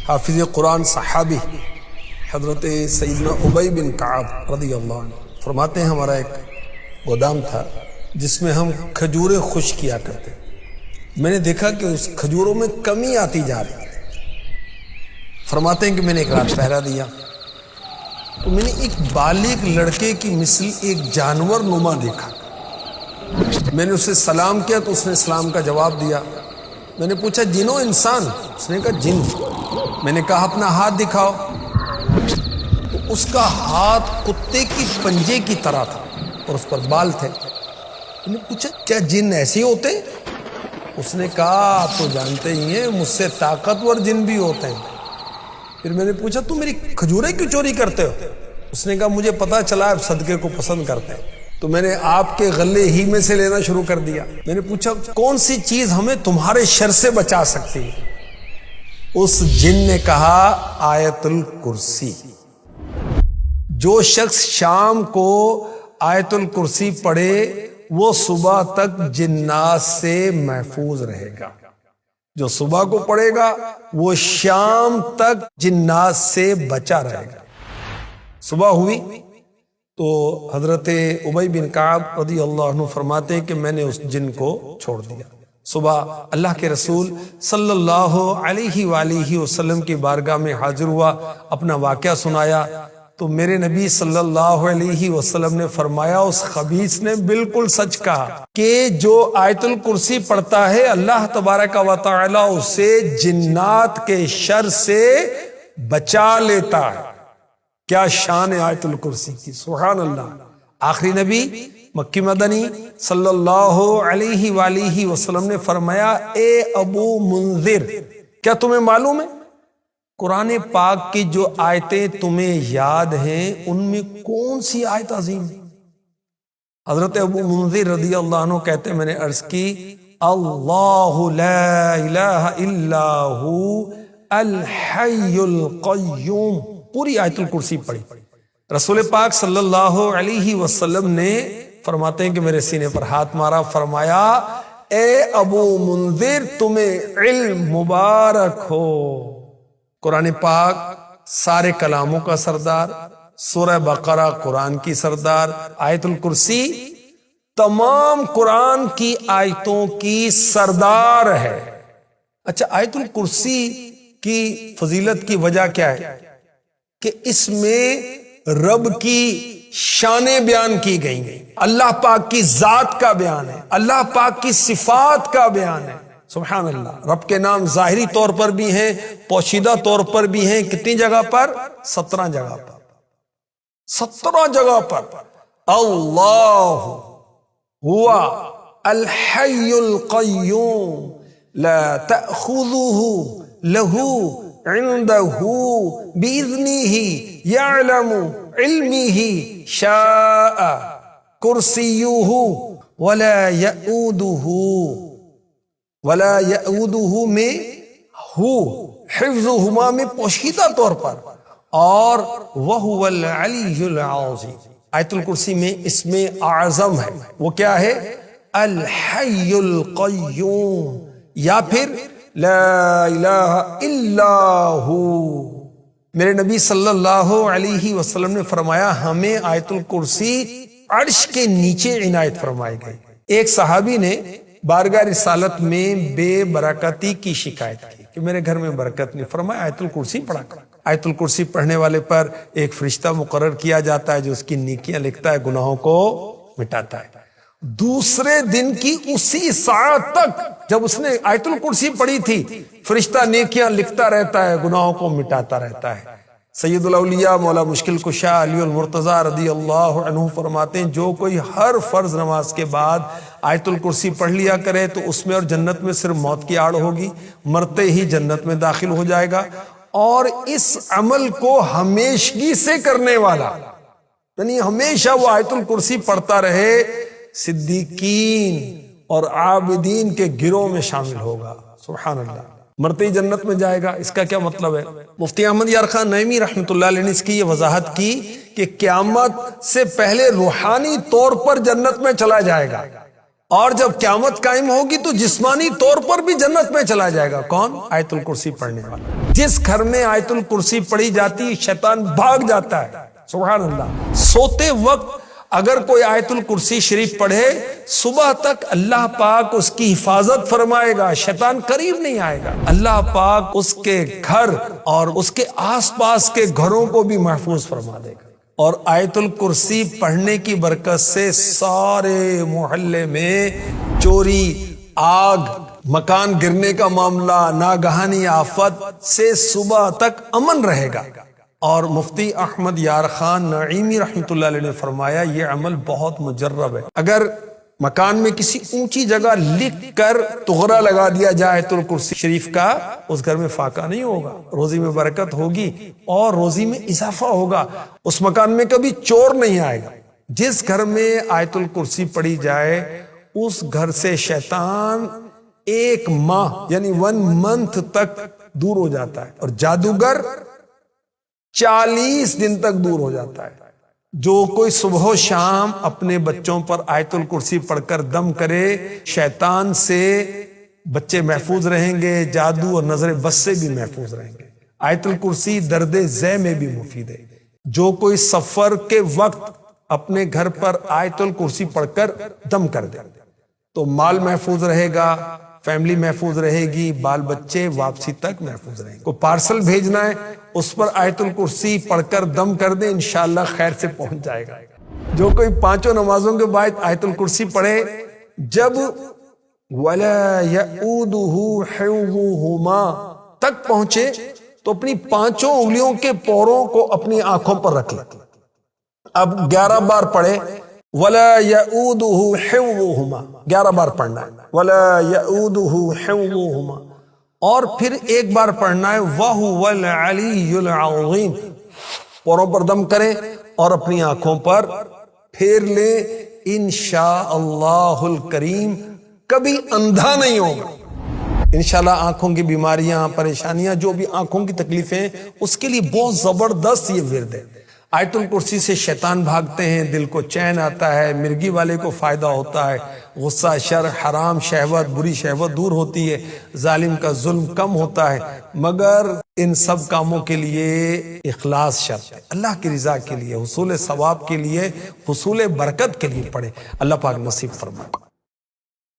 حافظ قرآن صحابی حضرت سیدنا ابی بن کعب رضی اللہ عنہ فرماتے ہیں ہمارا ایک گودام تھا جس میں ہم کھجوریں خشک کیا کرتے. میں نے دیکھا کہ اس کھجوروں میں کمی آتی جا رہی ہے. فرماتے ہیں کہ میں نے ایک رات پہرا دیا تو میں نے ایک بالغ لڑکے کی مثل ایک جانور نما دیکھا. میں نے اسے سلام کیا تو اس نے اسلام کا جواب دیا. میں نے پوچھا جن و انسان؟ اس نے کہا جن. میں نے کہا اپنا ہاتھ دکھاؤ. تو اس کا ہاتھ کتے کی پنجے کی طرح تھا اور اس پر بال تھے. میں نے پوچھا کیا جن ایسے ہوتے ہیں؟ اس نے کہا آپ تو جانتے ہی ہیں مجھ سے طاقتور جن بھی ہوتے ہیں. پھر میں نے پوچھا تم میری کھجوریں کیوں چوری کرتے ہو؟ اس نے کہا مجھے پتا چلا آپ صدقے کو پسند کرتے ہیں تو میں نے آپ کے غلے ہی میں سے لینا شروع کر دیا. میں نے پوچھا کون سی چیز ہمیں تمہارے شر سے بچا سکتی ہے؟ اس جن نے کہا آیت الکرسی. جو شخص شام کو آیت الکرسی پڑھے وہ صبح تک جنات سے محفوظ رہے گا. جو صبح کو پڑھے گا وہ شام تک جنات سے بچا رہے گا. صبح ہوئی تو حضرت ابی بن کعب رضی اللہ عنہ فرماتے ہیں کہ میں نے اس جن کو چھوڑ دیا. صبح اللہ کے رسول صلی اللہ علیہ وآلہ وسلم کی بارگاہ میں حاضر ہوا, اپنا واقعہ سنایا تو میرے نبی صلی اللہ علیہ وسلم نے فرمایا اس خبیث نے بالکل سچ کہا کہ جو آیت الکرسی پڑھتا ہے اللہ تبارک و تعالی اسے جنات کے شر سے بچا لیتا ہے. کیا شان ہے آیت الکرسی کی, سبحان اللہ. آخری نبی مکی مدنی صلی اللہ علیہ وآلہ وسلم نے فرمایا اے ابو منذر کیا تمہیں معلوم ہے قرآن پاک کی جو آیتیں تمہیں یاد ہیں ان میں کون سی آیت عظیم ہے؟ حضرت ابو منذر رضی اللہ عنہ کہتے ہیں میں نے عرض کی اللہ لا الہ الا ہو الحی القیوم. پوری آیت الکرسی پڑھی. رسول پاک صلی اللہ علیہ وسلم نے فرماتے ہیں کہ میرے سینے پر ہاتھ مارا, فرمایا اے ابو منذر تمہیں علم مبارک ہو. قرآن پاک سارے کلاموں کا سردار, سورہ بقرہ قرآن کی سردار, آیت الکرسی تمام قرآن کی آیتوں کی سردار ہے. اچھا آیت الکرسی کی فضیلت کی وجہ کیا ہے؟ کہ اس میں رب کی شانیں بیان کی گئی ہیں, اللہ پاک کی ذات کا بیان ہے, اللہ پاک کی صفات کا بیان ہے. سبحان اللہ. رب کے نام ظاہری طور پر بھی ہیں, پوشیدہ طور پر بھی ہیں. کتنی جگہ پر؟ 17 جگہ پر. 17 جگہ پر. اللہ ہوا الحی القیوم لا تأخذه له عنده بإذنه يعلم علمه شاء كرسيه ولا يؤوده میں ہو حفظهما میں پوشیدہ طور پر, اور وهو العلی العظیم. آیت الکرسی میں اسم اعظم ہے, وہ کیا ہے؟ الحی القیوم, یا پھر لا الہ الا ہو. میرے نبی صلی اللہ علیہ وسلم نے فرمایا ہمیں آیت الکرسی عرش کے نیچے عنایت فرمائی گئی. ایک صحابی نے بارگاہ رسالت میں بے برکتی کی شکایت کی کہ میرے گھر میں برکت نہیں. فرمایا آیت الکرسی پڑھا کر. آیت الکرسی پڑھنے والے پر ایک فرشتہ مقرر کیا جاتا ہے جو اس کی نیکیاں لکھتا ہے, گناہوں کو مٹاتا ہے. دوسرے دن کی اسی ساعت تک جب اس نے آیت الکرسی پڑھی تھی فرشتہ نیکیاں لکھتا رہتا ہے, گناہوں کو مٹاتا رہتا ہے. سید الاولیاء مولا مشکل کشا علی المرتضی رضی اللہ عنہ فرماتے ہیں جو کوئی ہر فرض نماز کے بعد آیت الکرسی پڑھ لیا کرے تو اس میں اور جنت میں صرف موت کی آڑ ہوگی, مرتے ہی جنت میں داخل ہو جائے گا. اور اس عمل کو ہمیشگی سے کرنے والا یعنی ہمیشہ وہ آیت الکرسی پڑھتا رہے صدیقین اور عابدین کے گروہ میں شامل ہوگا. سبحان اللہ. مرتے ہی جنت میں جائے گا. اس کا کیا مطلب ہے؟ مفتی احمد یار خان نعیمی رحمۃ اللہ علیہ نے اس کی یہ وضاحت کی کہ قیامت سے پہلے روحانی طور پر جنت میں چلا جائے گا اور جب قیامت قائم ہوگی تو جسمانی طور پر بھی جنت میں چلا جائے گا۔ کون؟ آیت الکرسی پڑھنے والا۔ جس گھر میں آیت الکرسی پڑھی جاتی شیطان بھاگ جاتا ہے۔ سبحان اللہ۔ سوتے وقت اگر کوئی آیت الکرسی شریف پڑھے صبح تک اللہ پاک اس کی حفاظت فرمائے گا، شیطان قریب نہیں آئے گا۔ اللہ پاک اس کے گھر اور اس کے آس پاس کے گھروں کو بھی محفوظ فرما دے گا۔ اور آیت الکرسی پڑھنے کی برکت سے سارے محلے میں چوری، آگ، مکان گرنے کا معاملہ، ناگہانی آفت سے صبح تک امن رہے گا۔ اور مفتی احمد یار خان نعیمی رحمۃ اللہ علیہ نے فرمایا یہ عمل بہت مجرب ہے۔ اگر مکان میں کسی اونچی جگہ لکھ کر تغرا لگا دیا جائے آیت الکرسی شریف کا، اس گھر میں فاقہ نہیں ہوگا، روزی میں برکت ہوگی اور روزی میں اضافہ ہوگا، اس مکان میں کبھی چور نہیں آئے گا۔ جس گھر میں آیت الکرسی پڑھی جائے اس گھر سے شیطان 1 ماہ یعنی 1 منتھ تک دور ہو جاتا ہے، اور جادوگر 40 دن تک دور ہو جاتا ہے۔ جو کوئی صبح و شام اپنے بچوں پر آیت الکرسی پڑھ کر دم کرے شیطان سے بچے محفوظ رہیں گے، جادو اور نظر بس سے بھی محفوظ رہیں گے۔ آیت الکرسی درد ذہ میں بھی مفید ہے۔ جو کوئی سفر کے وقت اپنے گھر پر آیت الکرسی پڑھ کر دم کر دے تو مال محفوظ رہے گا، فیملی محفوظ رہے گی، بال بچے واپسی تک محفوظ رہیں گے۔ کوئی پارسل بھیجنا ہے اس پر آیت الکرسی پڑھ کر دم کر دیں، انشاءاللہ خیر سے پہنچ جائے گا۔ جو کوئی 5 نمازوں کے بعد آیت الکرسی پڑھے جب وَلَا يَئُودُهُ حِفْظُهُمَا تک پہنچے تو اپنی 5 انگلیوں کے پوروں کو اپنی آنکھوں پر رکھ لے۔ اب 11 بار پڑھے وَلَا يَئُودُهُ حِفْظُهُمَا، 11 بار پڑھنا ہے وَلَا يَئُودُهُ حِفْظُهُمَا، اور پھر ایک بار پڑھنا ہے وَهُوَ الْعَلِيُّ الْعَظِيمُ، پوروں پر دم کریں اور اپنی آنکھوں پر پھیر لیں، انشاءاللہ الکریم کبھی اندھا نہیں ہوگا۔ انشاءاللہ آنکھوں کی بیماریاں، پریشانیاں، جو بھی آنکھوں کی تکلیفیں اس کے لیے بہت زبردست یہ ورد ہے۔ آیت الکرسی سے شیطان بھاگتے ہیں، دل کو چین آتا ہے، مرگی والے کو فائدہ ہوتا ہے، غصہ، شر، حرام شہوت، بری شہوت دور ہوتی ہے، ظالم کا ظلم کم ہوتا ہے۔ مگر ان سب کاموں کے لیے اخلاص شرط ہے، اللہ کی رضا کے لیے، حصول ثواب کے لیے، حصول برکت کے لیے پڑھیں۔ اللہ پاک نصیب فرمائے۔